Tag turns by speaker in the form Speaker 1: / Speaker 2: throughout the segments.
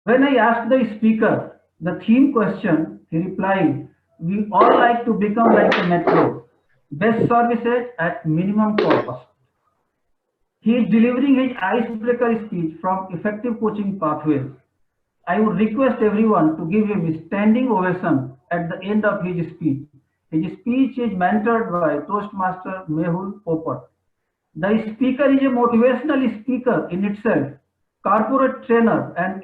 Speaker 1: When I asked the speaker the theme question, he replied, "We all like to become like the metro, best services at minimum cost." He is delivering his icebreaker speech from Effective Coaching Pathways. I would request everyone to give him a standing ovation at the end of his speech. His speech is mentored by Toastmaster Mehul Popat. The speaker is a motivational speaker in itself, corporate trainer and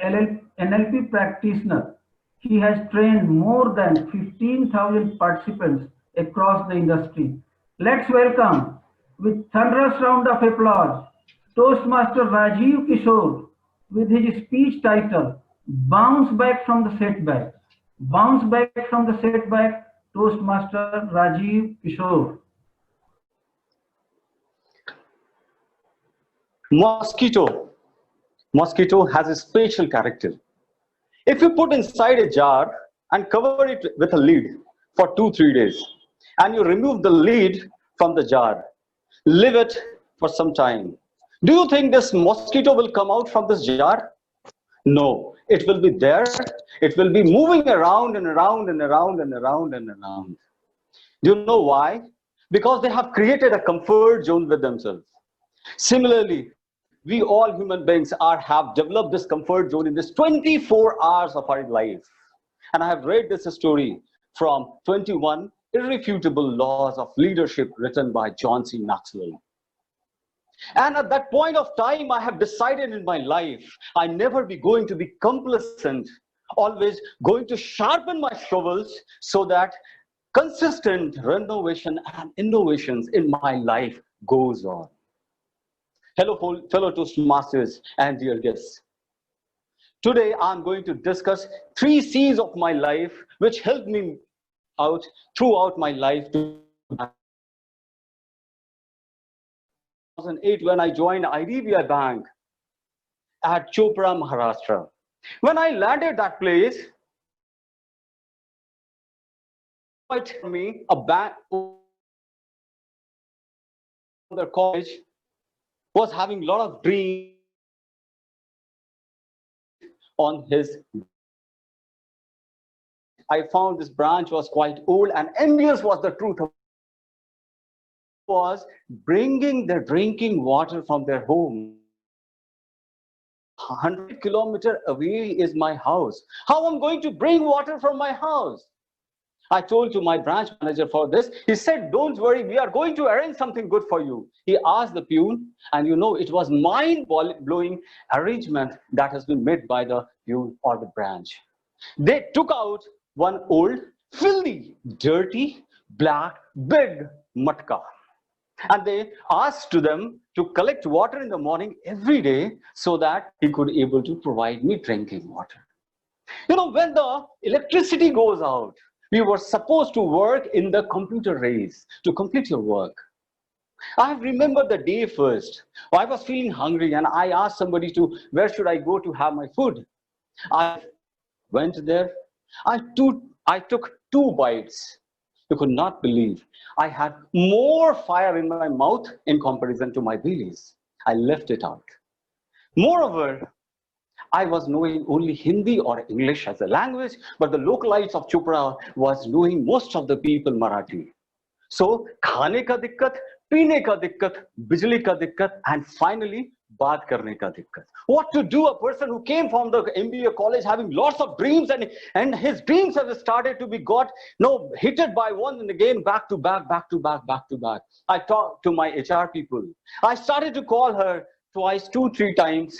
Speaker 1: NLP practitioner. He has trained more than 15,000 participants across the industry. Let's welcome, with thunderous round of applause, Toastmaster Rajiv Kishore with his speech title, Bounce Back from the Setback. Bounce Back from the Setback, Toastmaster Rajiv Kishore.
Speaker 2: Mosquito. Mosquito has a special character. If you put inside a jar and cover it with a lid for 2-3 days, and you remove the lid from the jar, leave it for some time, do you think this mosquito will come out from this jar? No, it will be there. It will be moving around and around and around and around and around. Do you know why? Because they have created a comfort zone with themselves. Similarly, we all human beings have developed this comfort zone in this 24 hours of our life. And I have read this story from 21 Irrefutable Laws of Leadership written by John C. Maxwell. And at that point of time, I have decided in my life, I never be going to be complacent, always going to sharpen my shovels so that consistent renovation and innovations in my life goes on. Fellow Toastmasters and dear guests. Today, I'm going to discuss 3 C's of my life, which helped me out throughout my life. 2008, when I joined IDBI Bank at Chopra, Maharashtra. When I landed that place, it me a bank the college was having a lot of dreams on his. I found this branch was quite old and envious was the truth of was bringing their drinking water from their home. 100 kilometers away is my house. How am I going to bring water from my house? I told to my branch manager for this. He said, don't worry, we are going to arrange something good for you. He asked the peon, and you know, it was mind-blowing arrangement that has been made by the peon or the branch. They took out one old, filthy, dirty, black, big matka. And they asked to them to collect water in the morning every day so that he could able to provide me drinking water. You know, when the electricity goes out, we were supposed to work in the computer race to complete your work. I remember the day first. I was feeling hungry and I asked somebody to, where should I go to have my food? I went there. I took 2 bites. You could not believe. I had more fire in my mouth in comparison to my bellies. I left it out. Moreover, I was knowing only Hindi or English as a language, but the localites of Chopra was knowing most of the people Marathi. So, खाने का दिक्कत, पीने का दिक्कत, बिजली का दिक्कत, and finally, बात करने का दिक्कत. What to do? A person who came from the MBA college having lots of dreams and his dreams have started to be hitted by one and again, back to back, back to back, back to back. I talked to my HR people. I started to call her twice, 2-3 times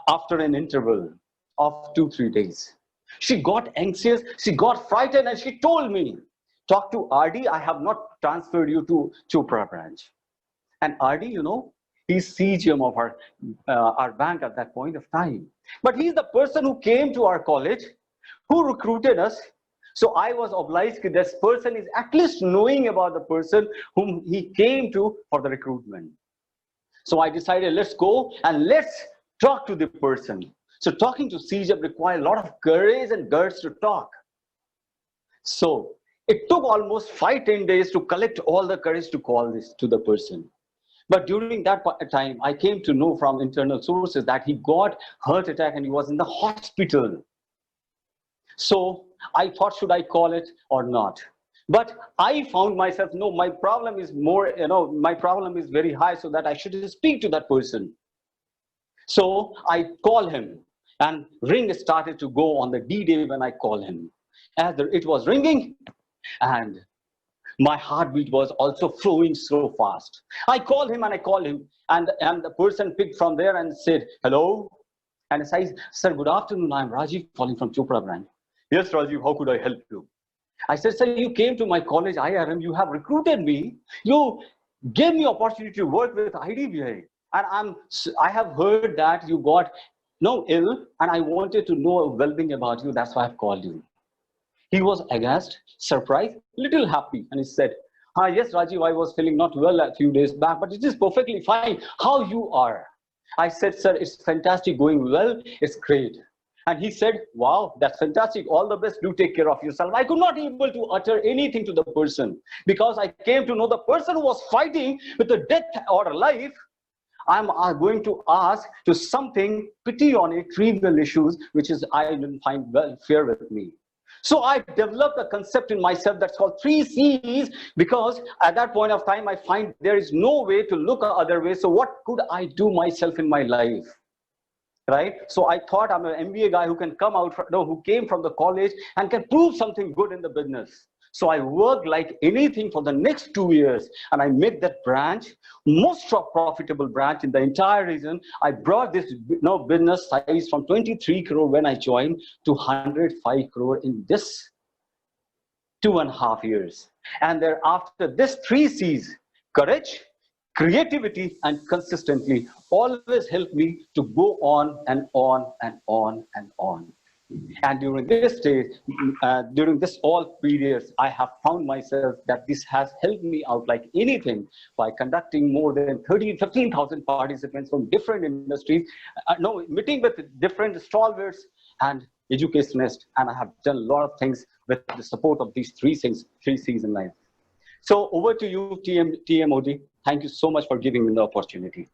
Speaker 2: after an interval of 2-3 days. She got anxious, she got frightened, and she told me, talk to RD, I have not transferred you to Chopra branch. And RD, you know, he's CGM of our bank at that point of time. But he's the person who came to our college, who recruited us. So I was obliged that this person is at least knowing about the person whom he came to for the recruitment. So I decided, let's go and let's talk to the person. So talking to CGM required a lot of courage and guts to talk. So it took almost 5-10 days to collect all the courage to call this to the person. But during that time, I came to know from internal sources that he got heart attack and he was in the hospital. So I thought, should I call it or not? But I found myself, no, my problem is more, my problem is very high, so that I should speak to that person. So I call him, and ring started to go on the D-Day when I call him. As it was ringing, and my heartbeat was also flowing so fast. I called him, and the person picked from there and said, hello. And I said, sir, good afternoon, I'm Rajiv calling from Chopra branch. Yes, Rajiv, how could I help you? I said, sir, you came to my college, IRM, you have recruited me. You gave me opportunity to work with IDBI. And I have heard that you got ill, and I wanted to know well-being about you. That's why I've called you. He was aghast, surprised, little happy. And he said, yes, Rajiv, I was feeling not well a few days back, but it is perfectly fine. How you are? I said, sir, it's fantastic, going well. It's great. And he said, wow, that's fantastic. All the best. Do take care of yourself. I could not be able to utter anything to the person, because I came to know the person who was fighting with the death or life. I'm going to ask to something pity on it, trivial issues, which is I didn't find well fair with me. So I developed a concept in myself that's called 3 C's, because at that point of time, I find there is no way to look other way. So what could I do myself in my life? Right? So I thought I'm an MBA guy who can come out, who came from the college and can prove something good in the business. So I worked like anything for the next 2 years, and I made that branch most profitable branch in the entire region. I brought this business size from 23 crore when I joined to 105 crore in this 2.5 years. And thereafter, this 3 C's, courage, creativity, and consistently, always helped me to go on and on and on and on. And during this stage, during this all periods, I have found myself that this has helped me out like anything, by conducting more than 15,000 participants from different industries, meeting with different stalwarts and educationists, and I have done a lot of things with the support of these 3 C's in life. So over to you, TMOD. Thank you so much for giving me the opportunity.